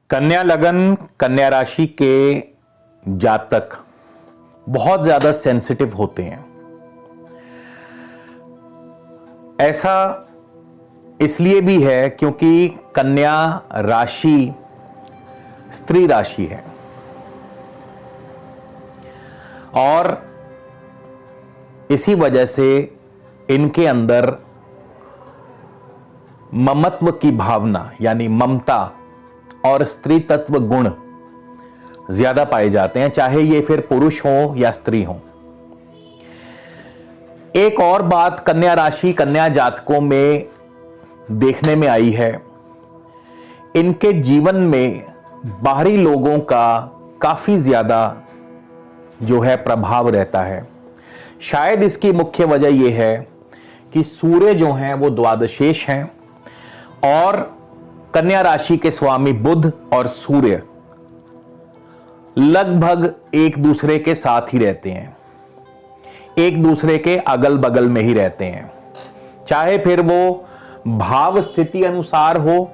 कन्या लगन, कन्या राशि के जातक बहुत ज्यादा सेंसिटिव होते हैं। ऐसा इसलिए भी है क्योंकि कन्या राशि स्त्री राशि है और इसी वजह से इनके अंदर ममत्व की भावना यानी ममता और स्त्री तत्व गुण ज्यादा पाए जाते हैं, चाहे ये फिर पुरुष हो या स्त्री हो। एक और बात कन्या राशि कन्या जातकों में देखने में आई है, इनके जीवन में बाहरी लोगों का काफी ज्यादा जो है प्रभाव रहता है। शायद इसकी मुख्य वजह यह है कि सूर्य जो हैं वो द्वादशेश हैं और कन्या राशि के स्वामी बुध और सूर्य लगभग एक दूसरे के साथ ही रहते हैं, एक दूसरे के अगल बगल में ही रहते हैं, चाहे फिर वो भाव स्थिति अनुसार हो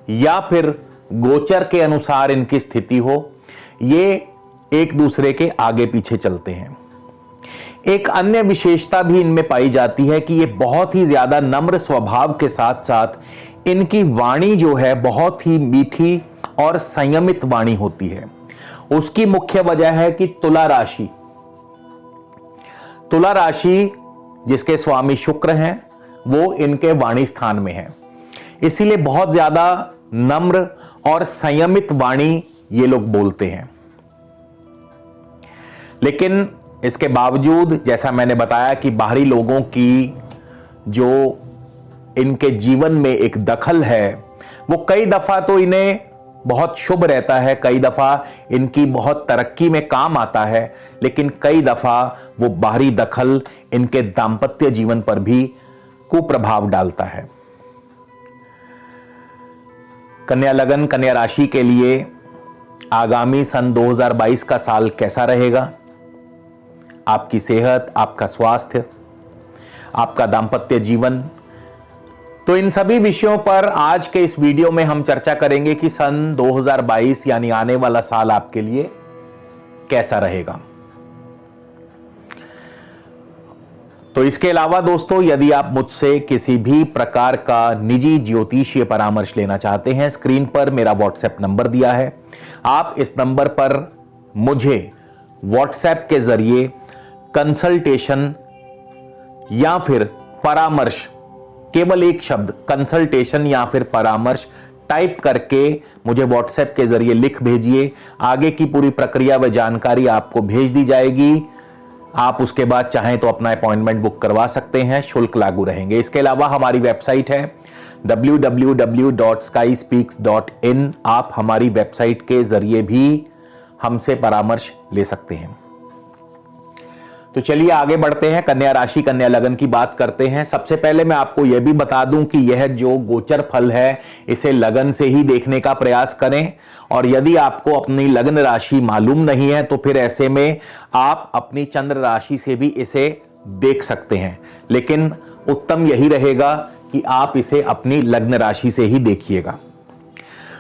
या फिर गोचर के अनुसार इनकी स्थिति हो, ये एक दूसरे के आगे पीछे चलते हैं। एक अन्य विशेषता भी इनमें पाई जाती है कि ये बहुत ही ज्यादा नम्र स्वभाव के साथ साथ इनकी वाणी जो है बहुत ही मीठी और संयमित वाणी होती है। उसकी मुख्य वजह है कि तुला राशि जिसके स्वामी शुक्र हैं वो इनके वाणी स्थान में है, इसीलिए बहुत ज्यादा नम्र और संयमित वाणी ये लोग बोलते हैं। लेकिन इसके बावजूद जैसा मैंने बताया कि बाहरी लोगों की जो इनके जीवन में एक दखल है वो कई दफा तो इन्हें बहुत शुभ रहता है, कई दफा इनकी बहुत तरक्की में काम आता है, लेकिन कई दफा वो बाहरी दखल इनके दांपत्य जीवन पर भी कुप्रभाव डालता है। कन्या लगन कन्या राशि के लिए आगामी सन 2022 का साल कैसा रहेगा? आपकी सेहत, आपका स्वास्थ्य, आपका दांपत्य जीवन, तो इन सभी विषयों पर आज के इस वीडियो में हम चर्चा करेंगे कि सन 2022 यानी आने वाला साल आपके लिए कैसा रहेगा। तो इसके अलावा दोस्तों, यदि आप मुझसे किसी भी प्रकार का निजी ज्योतिषीय परामर्श लेना चाहते हैं, स्क्रीन पर मेरा व्हाट्सएप नंबर दिया है, आप इस नंबर पर मुझे व्हाट्सएप के जरिए कंसल्टेशन या फिर परामर्श, केवल एक शब्द कंसल्टेशन या फिर परामर्श टाइप करके मुझे व्हाट्सएप के जरिए लिख भेजिए। आगे की पूरी प्रक्रिया व जानकारी आपको भेज दी जाएगी। आप उसके बाद चाहें तो अपना अपॉइंटमेंट बुक करवा सकते हैं, शुल्क लागू रहेंगे। इसके अलावा हमारी वेबसाइट है www.skyspeaks.in। आप हमारी वेबसाइट के जरिए भी हमसे परामर्श ले सकते हैं। तो चलिए आगे बढ़ते हैं, कन्या राशि कन्या लगन की बात करते हैं। सबसे पहले मैं आपको यह भी बता दूं कि यह जो गोचर फल है इसे लगन से ही देखने का प्रयास करें, और यदि आपको अपनी लगन राशि मालूम नहीं है तो फिर ऐसे में आप अपनी चंद्र राशि से भी इसे देख सकते हैं, लेकिन उत्तम यही रहेगा कि आप इसे अपनी लग्न राशि से ही देखिएगा।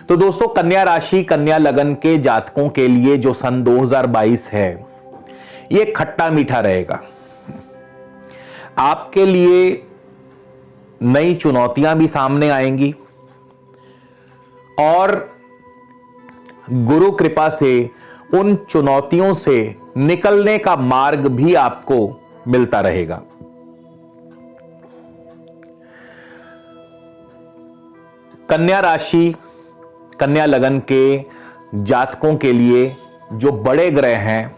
तो दोस्तों, कन्या राशि कन्या लगन के जातकों के लिए जो सन 2022 है ये खट्टा मीठा रहेगा। आपके लिए नई चुनौतियां भी सामने आएंगी और गुरु कृपा से उन चुनौतियों से निकलने का मार्ग भी आपको मिलता रहेगा। कन्या राशि कन्या लगन के जातकों के लिए जो बड़े ग्रह हैं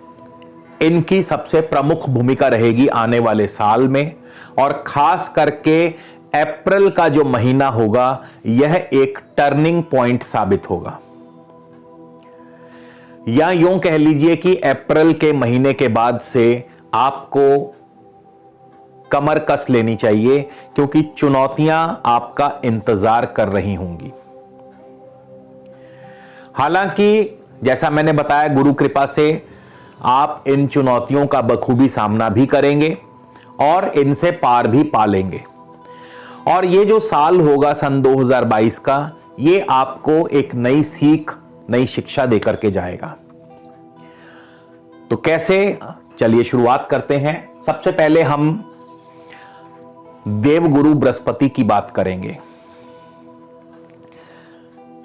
इनकी सबसे प्रमुख भूमिका रहेगी आने वाले साल में, और खास करके अप्रैल का जो महीना होगा यह एक टर्निंग पॉइंट साबित होगा। या यूं कह लीजिए कि अप्रैल के महीने के बाद से आपको कमर कस लेनी चाहिए, क्योंकि चुनौतियां आपका इंतजार कर रही होंगी। हालांकि जैसा मैंने बताया, गुरु कृपा से आप इन चुनौतियों का बखूबी सामना भी करेंगे और इनसे पार भी पा लेंगे। और ये जो साल होगा सन 2022 का, ये आपको एक नई सीख, नई शिक्षा देकर के जाएगा। तो कैसे, चलिए शुरुआत करते हैं। सबसे पहले हम देवगुरु बृहस्पति की बात करेंगे।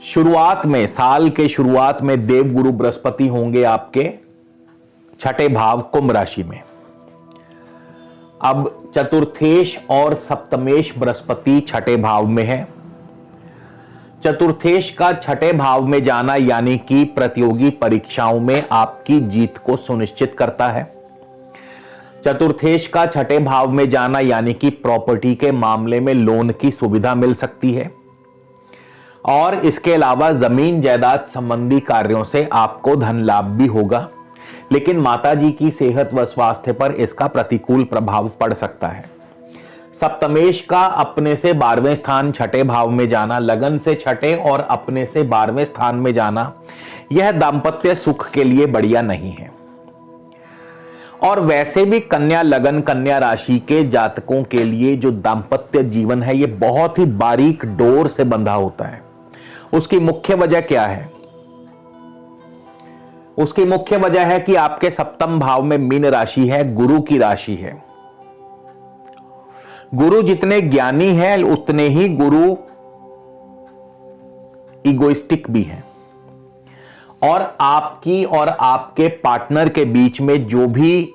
शुरुआत में, साल के शुरुआत में देवगुरु बृहस्पति होंगे आपके छठे भाव कुंभ राशि में। अब चतुर्थेश और सप्तमेश बृहस्पति छठे भाव में है। चतुर्थेश का छठे भाव में जाना यानी कि प्रतियोगी परीक्षाओं में आपकी जीत को सुनिश्चित करता है। चतुर्थेश का छठे भाव में जाना यानी कि प्रॉपर्टी के मामले में लोन की सुविधा मिल सकती है। और इसके अलावा जमीन जायदाद संबंधी कार्यों से आपको धन लाभ भी होगा, लेकिन माताजी की सेहत व स्वास्थ्य पर इसका प्रतिकूल प्रभाव पड़ सकता है। सप्तमेश का अपने से 12वें स्थान छठे भाव में जाना, लगन से छठे और अपने से 12वें स्थान में जाना, यह दांपत्य सुख के लिए बढ़िया नहीं है। और वैसे भी कन्या लगन, कन्या राशि के जातकों के लिए जो दांपत्य जीवन है, यह बहुत ही बारीक डोर से बंधा होता है। उसकी मुख्य वजह क्या है? उसकी मुख्य वजह है कि आपके सप्तम भाव में मीन राशि है, गुरु की राशि है। गुरु जितने ज्ञानी हैं उतने ही गुरु इगोइस्टिक भी हैं। और आपकी और आपके पार्टनर के बीच में जो भी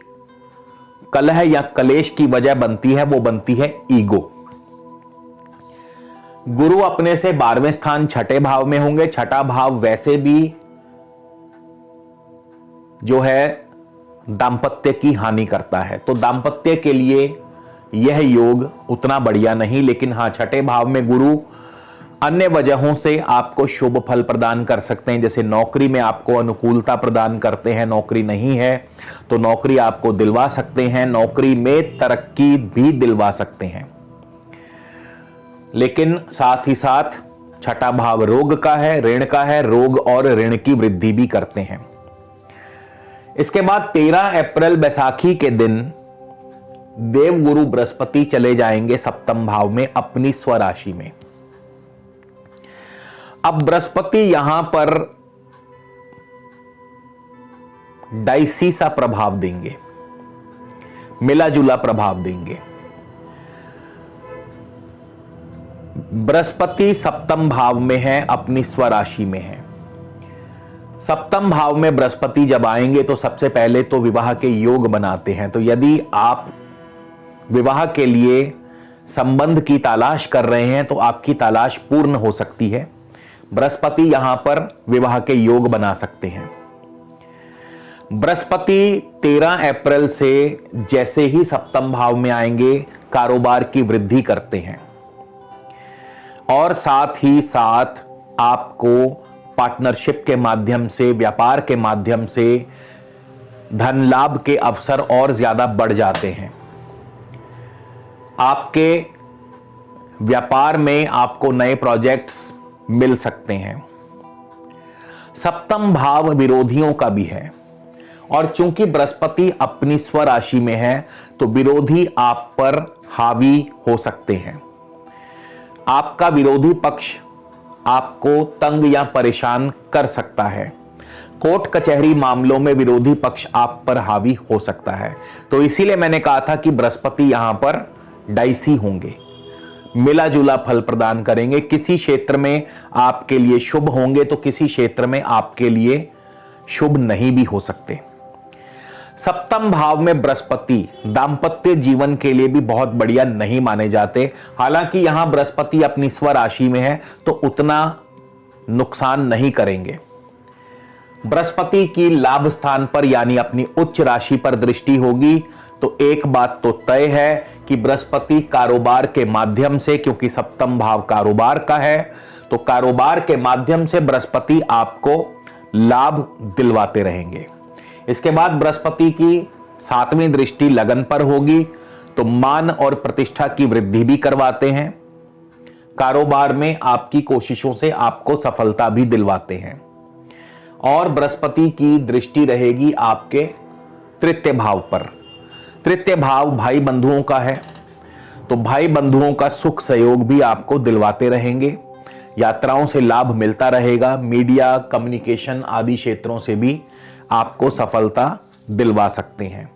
कलह या कलेश की वजह बनती है, वो बनती है ईगो। गुरु अपने से 12वें स्थान छठे भाव में होंगे। छठा भाव वैसे भी जो है दांपत्य की हानि करता है, तो दांपत्य के लिए यह योग उतना बढ़िया नहीं। लेकिन हां, छठे भाव में गुरु अन्य वजहों से आपको शुभ फल प्रदान कर सकते हैं। जैसे नौकरी में आपको अनुकूलता प्रदान करते हैं, नौकरी नहीं है तो नौकरी आपको दिलवा सकते हैं, नौकरी में तरक्की भी दिलवा सकते हैं। लेकिन साथ ही साथ छठा भाव रोग का है, ऋण का है, रोग और ऋण की वृद्धि भी करते हैं। इसके बाद 13 अप्रैल बैसाखी के दिन देवगुरु बृहस्पति चले जाएंगे सप्तम भाव में अपनी स्वराशि में। अब बृहस्पति यहां पर डाइसी सा प्रभाव देंगे, मिला जुला प्रभाव देंगे। बृहस्पति सप्तम भाव में है, अपनी स्वराशि में है। सप्तम भाव में बृहस्पति जब आएंगे तो सबसे पहले तो विवाह के योग बनाते हैं। तो यदि आप विवाह के लिए संबंध की तलाश कर रहे हैं तो आपकी तलाश पूर्ण हो सकती है। बृहस्पति यहां पर विवाह के योग बना सकते हैं। बृहस्पति 13 अप्रैल से जैसे ही सप्तम भाव में आएंगे, कारोबार की वृद्धि करते हैं और साथ ही साथ आपको पार्टनरशिप के माध्यम से, व्यापार के माध्यम से धन लाभ के अवसर और ज्यादा बढ़ जाते हैं। आपके व्यापार में आपको नए प्रोजेक्ट्स मिल सकते हैं। सप्तम भाव विरोधियों का भी है और चूंकि बृहस्पति अपनी स्वराशि में है तो विरोधी आप पर हावी हो सकते हैं। आपका विरोधी पक्ष आपको तंग या परेशान कर सकता है। कोर्ट कचहरी मामलों में विरोधी पक्ष आप पर हावी हो सकता है। तो इसीलिए मैंने कहा था कि बृहस्पति यहां पर डाइसी होंगे, मिला जुला फल प्रदान करेंगे। किसी क्षेत्र में आपके लिए शुभ होंगे तो किसी क्षेत्र में आपके लिए शुभ नहीं भी हो सकते। सप्तम भाव में बृहस्पति दांपत्य जीवन के लिए भी बहुत बढ़िया नहीं माने जाते। हालांकि यहां बृहस्पति अपनी स्वराशि में है तो उतना नुकसान नहीं करेंगे। बृहस्पति की लाभ स्थान पर यानी अपनी उच्च राशि पर दृष्टि होगी तो एक बात तो तय है कि बृहस्पति कारोबार के माध्यम से, क्योंकि सप्तम भाव कारोबार का है, तो कारोबार के माध्यम से बृहस्पति आपको लाभ दिलवाते रहेंगे। इसके बाद बृहस्पति की 7वीं दृष्टि लगन पर होगी तो मान और प्रतिष्ठा की वृद्धि भी करवाते हैं। कारोबार में आपकी कोशिशों से आपको सफलता भी दिलवाते हैं। और बृहस्पति की दृष्टि रहेगी आपके तृतीय भाव पर। तृतीय भाव भाई बंधुओं का है, तो भाई बंधुओं का सुख सहयोग भी आपको दिलवाते रहेंगे, यात्राओं से लाभ मिलता रहेगा, मीडिया कम्युनिकेशन आदि क्षेत्रों से भी आपको सफलता दिलवा सकते हैं।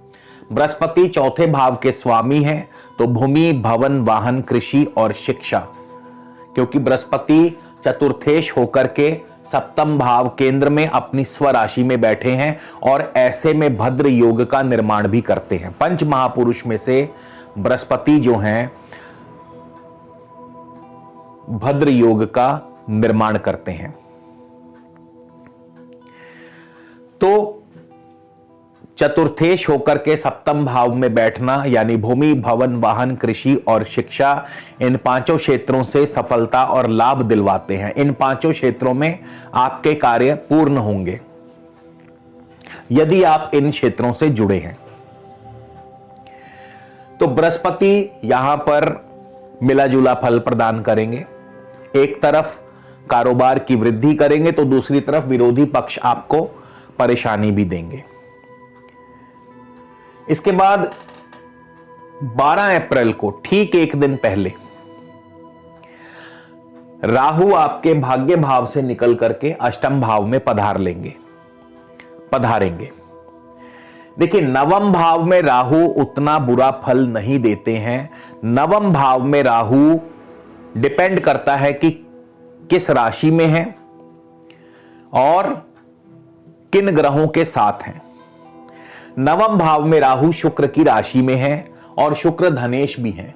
बृहस्पति चौथे भाव के स्वामी हैं, तो भूमि भवन वाहन कृषि और शिक्षा, क्योंकि बृहस्पति चतुर्थेश होकर के सप्तम भाव केंद्र में अपनी स्वराशि में बैठे हैं और ऐसे में भद्र योग का निर्माण भी करते हैं। पंच महापुरुष में से बृहस्पति जो हैं भद्र योग का निर्माण करते हैं। तो चतुर्थेश होकर के सप्तम भाव में बैठना यानी भूमि भवन वाहन कृषि और शिक्षा, इन पांचों क्षेत्रों से सफलता और लाभ दिलवाते हैं। इन पांचों क्षेत्रों में आपके कार्य पूर्ण होंगे यदि आप इन क्षेत्रों से जुड़े हैं। तो बृहस्पति यहां पर मिला जुला फल प्रदान करेंगे। एक तरफ कारोबार की वृद्धि करेंगे तो दूसरी तरफ विरोधी पक्ष आपको परेशानी भी देंगे। इसके बाद 12 अप्रैल को ठीक एक दिन पहले राहु आपके भाग्य भाव से निकल करके अष्टम भाव में पधारेंगे। देखिए, नवम भाव में राहु उतना बुरा फल नहीं देते हैं। नवम भाव में राहु डिपेंड करता है कि किस राशि में है और किन ग्रहों के साथ हैं। नवम भाव में राहु शुक्र की राशि में है और शुक्र धनेश भी है,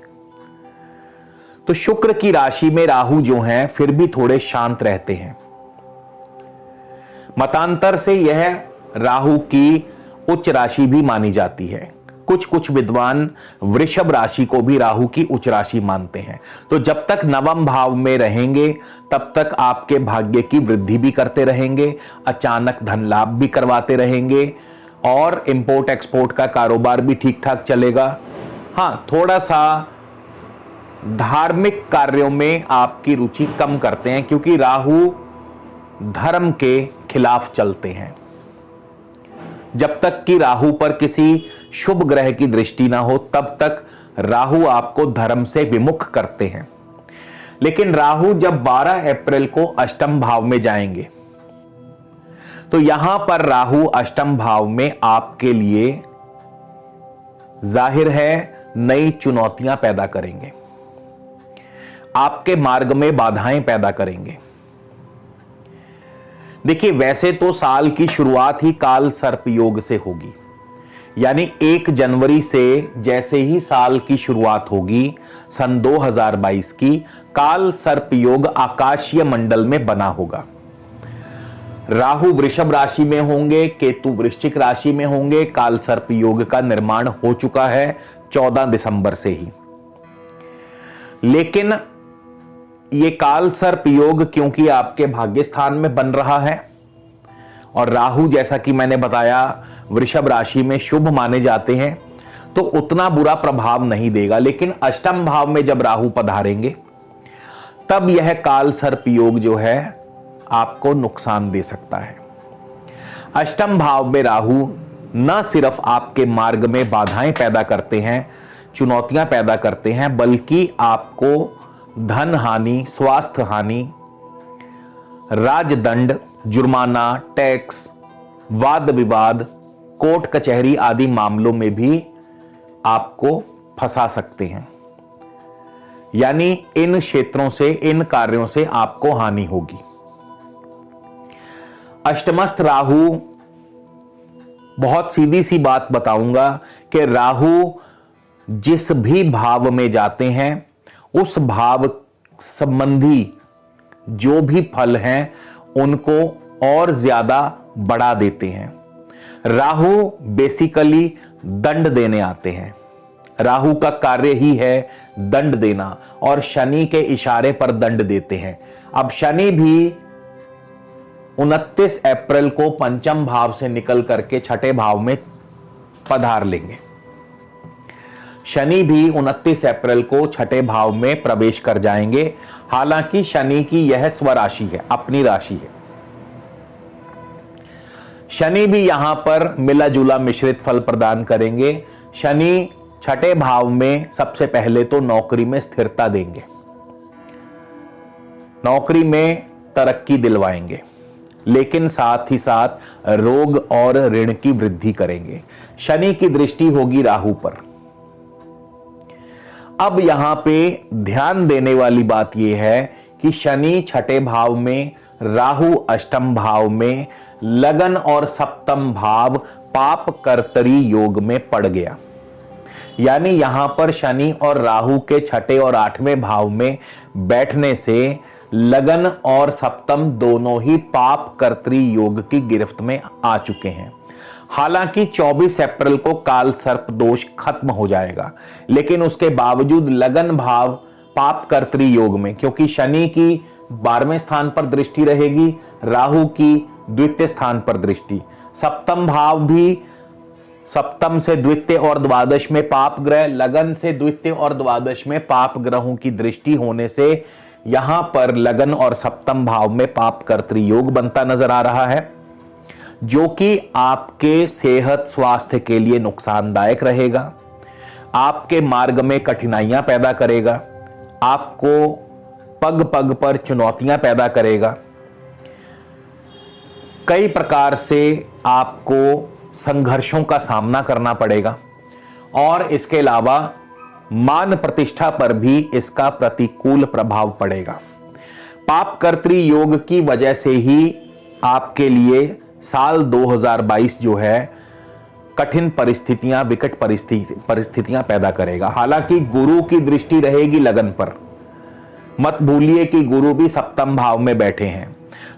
तो शुक्र की राशि में राहु जो हैं फिर भी थोड़े शांत रहते हैं। मतांतर से यह राहु की उच्च राशि भी मानी जाती है। कुछ विद्वान वृषभ राशि को भी राहु की उच्च राशि मानते हैं। तो जब तक नवम भाव में रहेंगे तब तक आपके भाग्य की वृद्धि भी करते रहेंगे, अचानक धन लाभ भी करवाते रहेंगे और इंपोर्ट एक्सपोर्ट का कारोबार भी ठीक ठाक चलेगा। हां, थोड़ा सा धार्मिक कार्यों में आपकी रुचि कम करते हैं क्योंकि राहु धर्म के खिलाफ चलते हैं। जब तक कि राहु पर किसी शुभ ग्रह की दृष्टि ना हो तब तक राहु आपको धर्म से विमुख करते हैं। लेकिन राहु जब 12 अप्रैल को अष्टम भाव में जाएंगे तो यहां पर राहु अष्टम भाव में आपके लिए जाहिर है नई चुनौतियां पैदा करेंगे, आपके मार्ग में बाधाएं पैदा करेंगे। देखिए, वैसे तो साल की शुरुआत ही काल सर्प योग से होगी, यानी 1 जनवरी से जैसे ही साल की शुरुआत होगी सन 2022 की, काल सर्प योग आकाशीय मंडल में बना होगा। राहु वृषभ राशि में होंगे, केतु वृश्चिक राशि में होंगे। काल सर्प योग का निर्माण हो चुका है 14 दिसंबर से ही। लेकिन ये काल सर्प योग क्योंकि आपके भाग्य स्थान में बन रहा है और राहु जैसा कि मैंने बताया वृषभ राशि में शुभ माने जाते हैं, तो उतना बुरा प्रभाव नहीं देगा। लेकिन अष्टम भाव में जब राहु पधारेंगे तब यह काल सर्प योग जो है आपको नुकसान दे सकता है। अष्टम भाव में राहु न सिर्फ आपके मार्ग में बाधाएं पैदा करते हैं, चुनौतियां पैदा करते हैं, बल्कि आपको धन हानि, स्वास्थ्य हानि, राजदंड, जुर्माना, टैक्स, वाद विवाद, कोर्ट कचहरी आदि मामलों में भी आपको फंसा सकते हैं। यानी इन क्षेत्रों से, इन कार्यों से आपको हानि होगी। अष्टमस्थ राहु, बहुत सीधी सी बात बताऊंगा कि राहु जिस भी भाव में जाते हैं उस भाव संबंधी जो भी फल हैं उनको और ज्यादा बढ़ा देते हैं। राहु बेसिकली दंड देने आते हैं। राहु का कार्य ही है दंड देना और शनि के इशारे पर दंड देते हैं। अब शनि भी 29 अप्रैल को पंचम भाव से निकल करके छठे भाव में पधार लेंगे। शनि भी 29 अप्रैल को छठे भाव में प्रवेश कर जाएंगे। हालांकि शनि की यह स्वराशि है, अपनी राशि है। शनि भी यहां पर मिला जुला मिश्रित फल प्रदान करेंगे। शनि छठे भाव में सबसे पहले तो नौकरी में स्थिरता देंगे, नौकरी में तरक्की दिलवाएंगे, लेकिन साथ ही साथ रोग और ऋण की वृद्धि करेंगे। शनि की दृष्टि होगी राहु पर। अब यहां पे ध्यान देने वाली बात यह है कि शनि छठे भाव में, राहु अष्टम भाव में, लगन और सप्तम भाव पाप कर्तरी योग में पड़ गया। यानी यहां पर शनि और राहु के छठे और आठवें भाव में बैठने से लगन और सप्तम दोनों ही पाप कर्तरी योग की गिरफ्त में आ चुके हैं। हालांकि 24 अप्रैल को काल सर्प दोष खत्म हो जाएगा, लेकिन उसके बावजूद लगन भाव पाप कर्तरी योग में, क्योंकि शनि की 12वें स्थान पर दृष्टि रहेगी, राहु की द्वितीय स्थान पर दृष्टि, सप्तम भाव भी, सप्तम से द्वितीय और द्वादश में पाप ग्रह, लगन से द्वितीय और द्वादश में पाप ग्रहों की दृष्टि होने से यहां पर लगन और सप्तम भाव में पाप कर्तरी योग बनता नजर आ रहा है, जो कि आपके सेहत स्वास्थ्य के लिए नुकसानदायक रहेगा, आपके मार्ग में कठिनाइयां पैदा करेगा, आपको पग पग पर चुनौतियां पैदा करेगा, कई प्रकार से आपको संघर्षों का सामना करना पड़ेगा और इसके अलावा मान प्रतिष्ठा पर भी इसका प्रतिकूल प्रभाव पड़ेगा। पाप कर्तरी योग की वजह से ही आपके लिए साल 2022 जो है कठिन परिस्थितियां, विकट परिस्थितियां पैदा करेगा। हालांकि गुरु की दृष्टि रहेगी लगन पर, मत भूलिए कि गुरु भी सप्तम भाव में बैठे हैं,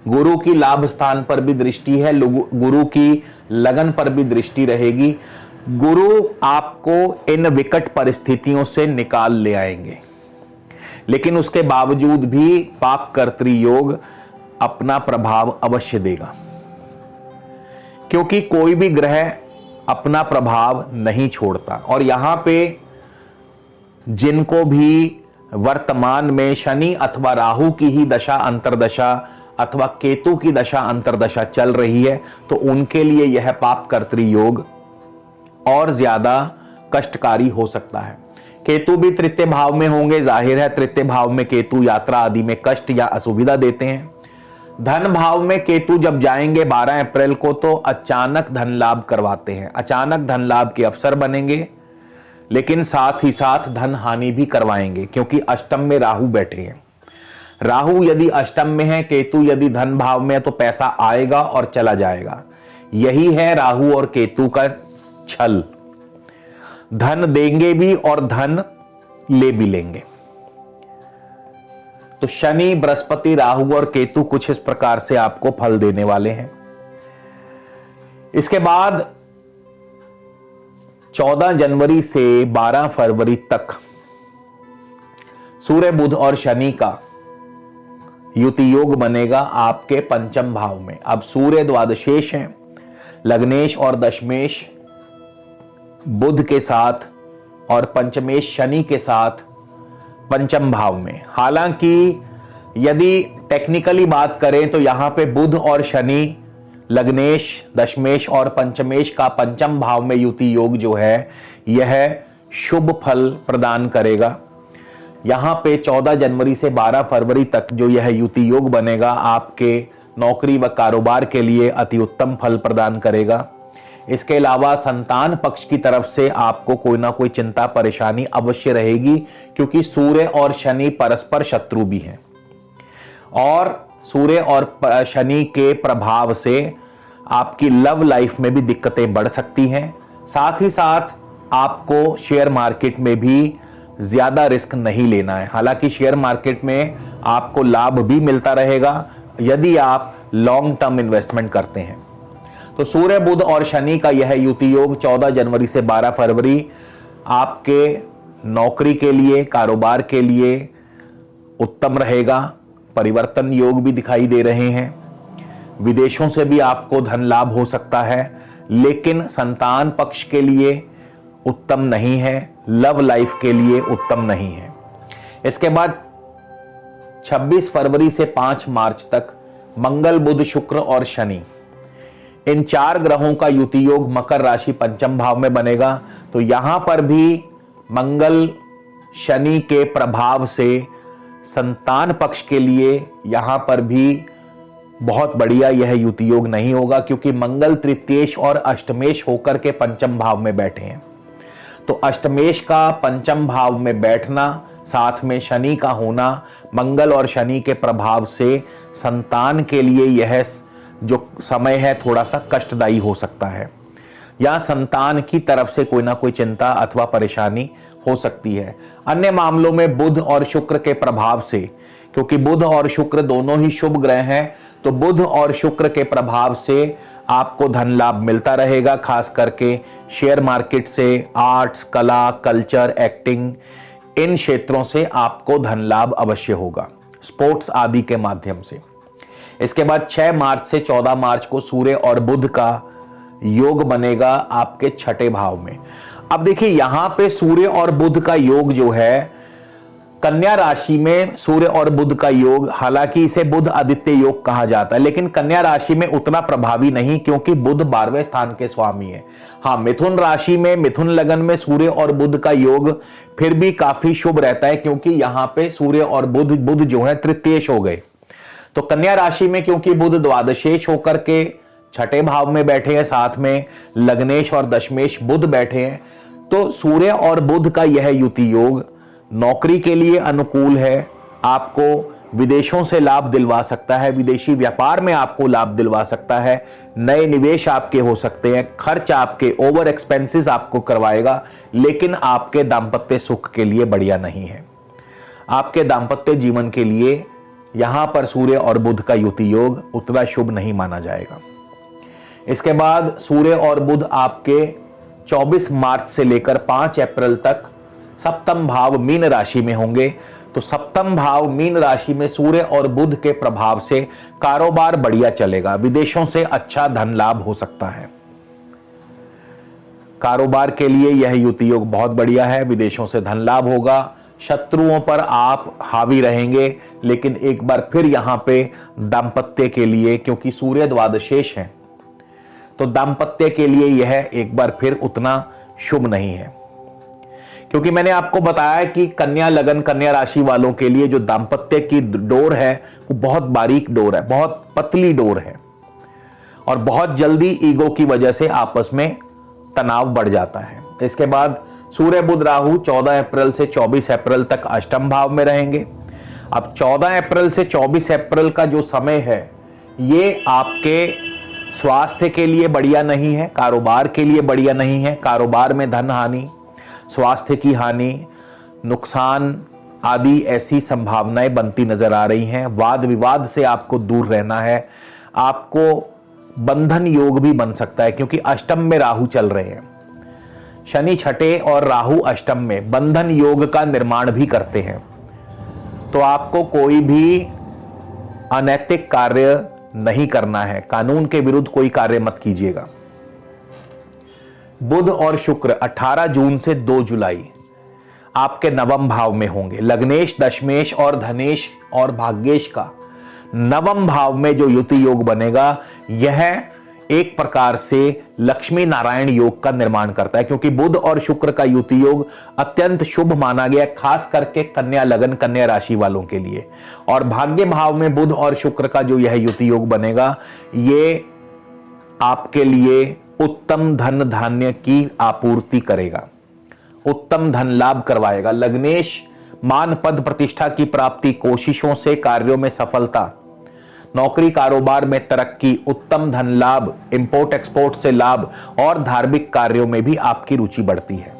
गुरु की लाभ स्थान पर भी दृष्टि है, गुरु की लगन पर भी दृष्टि रहेगी। गुरु आपको इन विकट परिस्थितियों से निकाल ले आएंगे, लेकिन उसके बावजूद भी पाप कर्तरी योग अपना प्रभाव अवश्य देगा, क्योंकि कोई भी ग्रह अपना प्रभाव नहीं छोड़ता। और यहां पे जिनको भी वर्तमान में शनि अथवा राहु की ही दशा अंतरदशा अथवा केतु की दशा अंतरदशा चल रही है, तो उनके लिए यह पाप कर्तरी योग और ज्यादा कष्टकारी हो सकता है। केतु भी तृतीय भाव में होंगे, जाहिर है तृतीय भाव में केतु यात्रा आदि में कष्ट या असुविधा देते हैं। धन भाव में केतु जब जाएंगे 12 अप्रैल को, तो अचानक धन लाभ करवाते हैं, अचानक धन लाभ के अवसर बनेंगे, लेकिन साथ ही साथ धन हानि भी करवाएंगे, क्योंकि अष्टम में राहु बैठे हैं। राहु यदि अष्टम में है, केतु यदि धन भाव में है, तो पैसा आएगा और चला जाएगा। यही है राहु और केतु का छल, धन देंगे भी और धन ले भी लेंगे। तो शनि, बृहस्पति, राहु और केतु कुछ इस प्रकार से आपको फल देने वाले हैं। इसके बाद 14 जनवरी से 12 फरवरी तक सूर्य, बुध और शनि का युति योग बनेगा आपके पंचम भाव में। अब सूर्य द्वादशेश हैं, लग्नेश और दशमेश बुध के साथ और पंचमेश शनि के साथ पंचम भाव में। हालांकि यदि टेक्निकली बात करें तो यहां पे बुध और शनि, लग्नेश, दशमेश और पंचमेश का पंचम भाव में युति योग जो है यह शुभ फल प्रदान करेगा। यहां पे 14 जनवरी से 12 फरवरी तक जो यह युति योग बनेगा आपके नौकरी व कारोबार के लिए अति उत्तम फल प्रदान करेगा। इसके अलावा संतान पक्ष की तरफ से आपको कोई ना कोई चिंता परेशानी अवश्य रहेगी, क्योंकि सूर्य और शनि परस्पर शत्रु भी हैं और सूर्य और शनि के प्रभाव से आपकी लव लाइफ में भी दिक्कतें बढ़ सकती हैं। साथ ही साथ आपको शेयर मार्केट में भी ज्यादा रिस्क नहीं लेना है। हालांकि शेयर मार्केट में आपको लाभ भी मिलता रहेगा यदि आप लॉन्ग टर्म इन्वेस्टमेंट करते हैं। तो सूर्य, बुध और शनि का यह युति योग 14 जनवरी से 12 फरवरी आपके नौकरी के लिए, कारोबार के लिए उत्तम रहेगा। परिवर्तन योग भी दिखाई दे रहे हैं, विदेशों से भी आपको धन लाभ हो सकता है, लेकिन संतान पक्ष के लिए उत्तम नहीं है, लव लाइफ के लिए उत्तम नहीं है। इसके बाद 26 फरवरी से 5 मार्च तक मंगल, बुध, शुक्र और शनि इन 4 ग्रहों का युति योग मकर राशि पंचम भाव में बनेगा। तो यहां पर भी मंगल शनि के प्रभाव से संतान पक्ष के लिए यहां पर भी बहुत बढ़िया यह युति योग नहीं होगा, क्योंकि मंगल तृतीयेश और अष्टमेश होकर के पंचम भाव में बैठे हैं। तो अष्टमेश का पंचम भाव में बैठना, साथ में शनि का होना, मंगल और शनि के प्रभाव से संतान के लिए यह जो समय है थोड़ा सा कष्टदायी हो सकता है, या संतान की तरफ से कोई ना कोई चिंता अथवा परेशानी हो सकती है। अन्य मामलों में बुध और शुक्र के प्रभाव से, क्योंकि बुध और शुक्र दोनों ही शुभ ग्रह हैं, तो बुध और शुक्र के प्रभाव से आपको धन लाभ मिलता रहेगा। खास करके शेयर मार्केट से, आर्ट्स, कला, कल्चर, एक्टिंग, इन क्षेत्रों से आपको धन लाभ अवश्य होगा, स्पोर्ट्स आदि के माध्यम से। इसके बाद 6 मार्च से 14 मार्च को सूर्य और बुध का योग बनेगा आपके 6ठे भाव में। अब देखिए यहां पे सूर्य और बुध का योग जो है, कन्या राशि में सूर्य और बुध का योग, हालांकि इसे बुध आदित्य योग कहा जाता है, लेकिन कन्या राशि में उतना प्रभावी नहीं, क्योंकि बुध 12वें स्थान के स्वामी है। हाँ, मिथुन राशि में, मिथुन लगन में सूर्य और बुध का योग फिर भी काफी शुभ रहता है, क्योंकि यहां पे सूर्य और बुध जो है तृतीयेश हो गए। तो कन्या राशि में क्योंकि बुध द्वादशेश होकर के 6ठे भाव में बैठे हैं, साथ में लग्नेश और दशमेश बुध बैठे हैं, तो सूर्य और बुध का यह युति योग नौकरी के लिए अनुकूल है, आपको विदेशों से लाभ दिलवा सकता है, विदेशी व्यापार में आपको लाभ दिलवा सकता है, नए निवेश आपके हो सकते हैं, खर्च आपके, ओवर एक्सपेंसेस आपको करवाएगा, लेकिन आपके दांपत्य सुख के लिए बढ़िया नहीं है। आपके दांपत्य जीवन के लिए यहां पर सूर्य और बुध का युति योग उतना शुभ नहीं माना जाएगा। इसके बाद सूर्य और बुध आपके 24 मार्च से लेकर 5 अप्रैल तक सप्तम भाव मीन राशि में होंगे। तो सप्तम भाव मीन राशि में सूर्य और बुध के प्रभाव से कारोबार बढ़िया चलेगा, विदेशों से अच्छा धन लाभ हो सकता है। कारोबार के लिए यह युति योग बहुत बढ़िया है, विदेशों से धन लाभ होगा, शत्रुओं पर आप हावी रहेंगे, लेकिन एक बार फिर यहां पे दांपत्य के लिए, क्योंकि सूर्य द्वादशेश है, तो दांपत्य के लिए यह एक बार फिर उतना शुभ नहीं है। क्योंकि मैंने आपको बताया कि कन्या लगन, कन्या राशि वालों के लिए जो दांपत्य की डोर है वो बहुत बारीक डोर है, बहुत पतली डोर है, और बहुत जल्दी ईगो की वजह से आपस में तनाव बढ़ जाता है। इसके बाद सूर्य बुध राहु 14 अप्रैल से 24 अप्रैल तक अष्टम भाव में रहेंगे। अब 14 अप्रैल से 24 अप्रैल का जो समय है, ये आपके स्वास्थ्य के लिए बढ़िया नहीं है, कारोबार के लिए बढ़िया नहीं है। कारोबार में धन हानि, स्वास्थ्य की हानि, नुकसान आदि ऐसी संभावनाएं बनती नजर आ रही हैं। वाद विवाद से आपको दूर रहना है। आपको बंधन योग भी बन सकता है, क्योंकि अष्टम में राहु चल रहे हैं, शनि 6ठे और राहु अष्टम में बंधन योग का निर्माण भी करते हैं। तो आपको कोई भी अनैतिक कार्य नहीं करना है, कानून के विरुद्ध कोई कार्य मत कीजिएगा। बुध और शुक्र 18 जून से 2 जुलाई आपके नवम भाव में होंगे। लग्नेश, दशमेश और धनेश और भाग्येश का नवम भाव में जो युति योग बनेगा, यह एक प्रकार से लक्ष्मी नारायण योग का निर्माण करता है, क्योंकि बुध और शुक्र का युति योग अत्यंत शुभ माना गया, खास करके कन्या लगन, कन्या राशि वालों के लिए। और भाग्य भाव में बुध और शुक्र का जो यह युति योग बनेगा, ये आपके लिए उत्तम धन धान्य की आपूर्ति करेगा, उत्तम धन लाभ करवाएगा। लग्नेश मान पद प्रतिष्ठा की प्राप्ति, कोशिशों से कार्यों में सफलता, नौकरी कारोबार में तरक्की, उत्तम धन लाभ, इंपोर्ट एक्सपोर्ट से लाभ और धार्मिक कार्यों में भी आपकी रुचि बढ़ती है।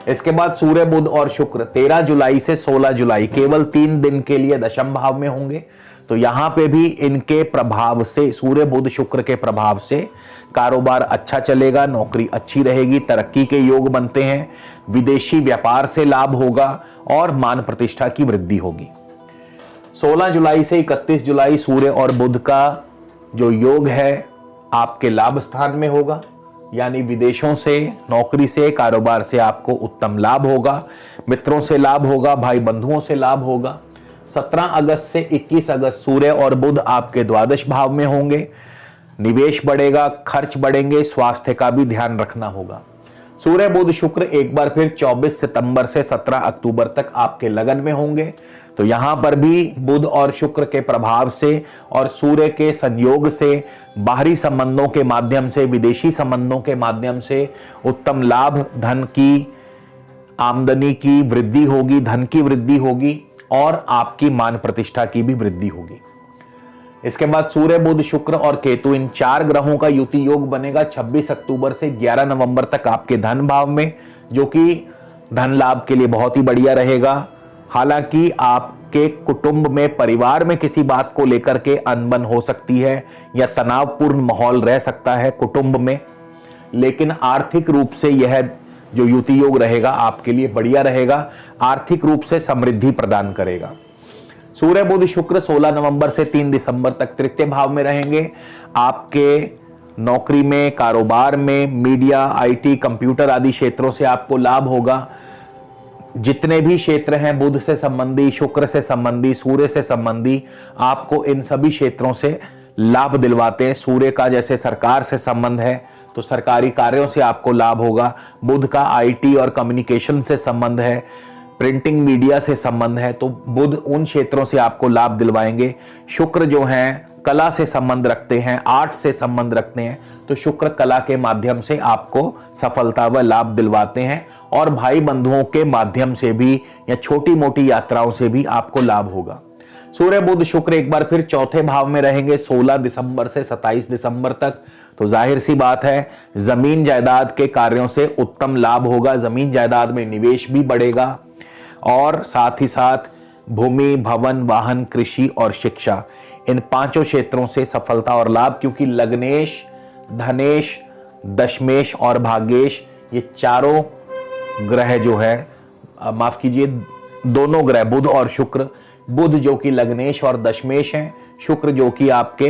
इसके बाद सूर्य बुध और शुक्र 13 जुलाई से 16 जुलाई केवल 3 दिन के लिए दशम भाव में होंगे। तो यहां पे भी इनके प्रभाव से, सूर्य बुध शुक्र के प्रभाव से कारोबार अच्छा चलेगा, नौकरी अच्छी रहेगी, तरक्की के योग बनते हैं, विदेशी व्यापार से लाभ होगा और मान प्रतिष्ठा की वृद्धि होगी। 16 जुलाई से 31 जुलाई सूर्य और बुध का जो योग है आपके लाभ स्थान में होगा, यानी विदेशों से, नौकरी से, कारोबार से आपको उत्तम लाभ होगा, मित्रों से लाभ होगा, भाई बंधुओं से लाभ होगा। 17 अगस्त से 21 अगस्त सूर्य और बुध आपके द्वादश भाव में होंगे। निवेश बढ़ेगा, खर्च बढ़ेंगे, स्वास्थ्य का भी ध्यान रखना होगा। सूर्य बुध शुक्र एक बार फिर 24 सितंबर से 17 अक्टूबर तक आपके लगन में होंगे। तो यहां पर भी बुध और शुक्र के प्रभाव से और सूर्य के संयोग से बाहरी संबंधों के माध्यम से, विदेशी संबंधों के माध्यम से उत्तम लाभ, धन की आमदनी की वृद्धि होगी, धन की वृद्धि होगी और आपकी मान प्रतिष्ठा की भी वृद्धि होगी। इसके बाद सूर्य बुध शुक्र और केतु इन 4 ग्रहों का युति योग बनेगा 26 अक्टूबर से 11 नवंबर तक आपके धन भाव में, जो कि धन लाभ के लिए बहुत ही बढ़िया रहेगा। हालांकि आपके कुटुंब में, परिवार में किसी बात को लेकर के अनबन हो सकती है या तनावपूर्ण माहौल रह सकता है कुटुंब में, लेकिन आर्थिक रूप से यह जो युति योग रहेगा आपके लिए बढ़िया रहेगा, आर्थिक रूप से समृद्धि प्रदान करेगा। सूर्य बुध शुक्र 16 नवंबर से 3 दिसंबर तक तृतीय भाव में रहेंगे। आपके नौकरी में, कारोबार में, मीडिया, आईटी, कंप्यूटर आदि क्षेत्रों से आपको लाभ होगा। जितने भी क्षेत्र हैं बुध से संबंधी, शुक्र से संबंधी, सूर्य से संबंधी, आपको इन सभी क्षेत्रों से लाभ दिलवाते हैं। सूर्य का जैसे सरकार से संबंध है तो सरकारी कार्यों से आपको लाभ होगा। बुध का आईटी और कम्युनिकेशन से संबंध है, प्रिंटिंग मीडिया से संबंध है, तो बुध उन क्षेत्रों से आपको लाभ दिलवाएंगे। शुक्र जो हैं कला से संबंध रखते हैं, आर्ट से संबंध रखते हैं, तो शुक्र कला के माध्यम से आपको सफलता व लाभ दिलवाते हैं और भाई बंधुओं के माध्यम से भी या छोटी मोटी यात्राओं से भी आपको लाभ होगा। सूर्य बुध शुक्र एक बार फिर चौथे भाव में रहेंगे 16 दिसंबर से 27 दिसंबर तक। तो जाहिर सी बात है जमीन जायदाद के कार्यों से उत्तम लाभ होगा, जमीन जायदाद में निवेश भी बढ़ेगा और साथ ही साथ भूमि, भवन, वाहन, कृषि और शिक्षा, इन 5 क्षेत्रों से सफलता और लाभ, क्योंकि लग्नेश, धनेश, दशमेश और भाग्येश ये चारों ग्रह जो है, माफ कीजिए, दोनों ग्रह बुध और शुक्र, बुध जो कि लग्नेश और दशमेश हैं, शुक्र जो कि आपके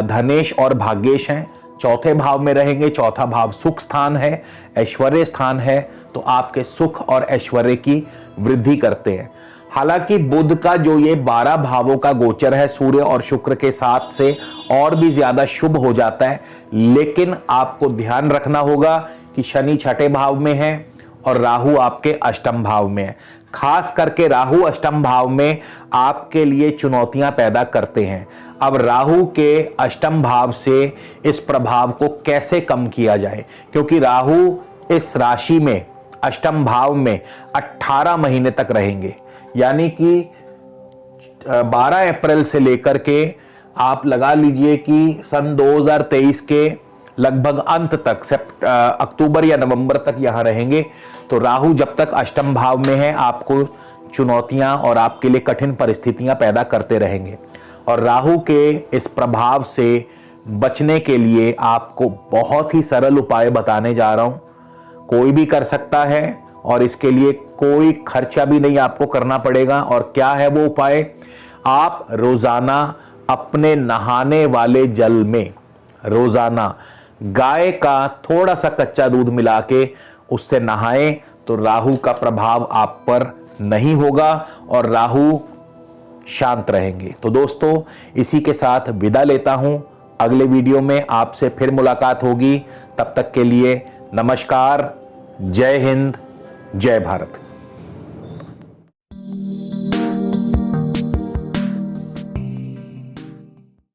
धनेश और भाग्येश हैं, चौथे भाव में रहेंगे। चौथा भाव सुख स्थान है, ऐश्वर्य स्थान है, तो आपके सुख और ऐश्वर्य की वृद्धि करते हैं। हालांकि बुध का जो ये 12 भावों का गोचर है सूर्य और शुक्र के साथ से और भी ज्यादा शुभ हो जाता है, लेकिन आपको ध्यान रखना होगा कि शनि छठे भाव में है और राहु आपके अष्टम भाव में है। खास करके राहु अष्टम भाव में आपके लिए चुनौतियां पैदा करते हैं। अब राहु के अष्टम भाव से इस प्रभाव को कैसे कम किया जाए, क्योंकि राहु इस राशि में अष्टम भाव में 18 महीने तक रहेंगे, यानी कि 12 अप्रैल से लेकर के आप लगा लीजिए कि सन 2023 के लगभग अंत तक, अक्टूबर या नवंबर तक यहां रहेंगे। तो राहु जब तक अष्टम भाव में है आपको चुनौतियां और आपके लिए कठिन परिस्थितियां पैदा करते रहेंगे। और राहु के इस प्रभाव से बचने के लिए आपको बहुत ही सरल उपाय बताने जा रहा हूं, कोई भी कर सकता है और इसके लिए कोई खर्चा भी नहीं आपको करना पड़ेगा। और क्या है वो उपाय? आप रोजाना अपने नहाने वाले जल में रोजाना गाय का थोड़ा सा कच्चा दूध मिला के उससे नहाएं, तो राहु का प्रभाव आप पर नहीं होगा और राहु शांत रहेंगे। तो दोस्तों, इसी के साथ विदा लेता हूं। अगले वीडियो में आपसे फिर मुलाकात होगी। तब तक के लिए नमस्कार, जय हिंद, जय भारत।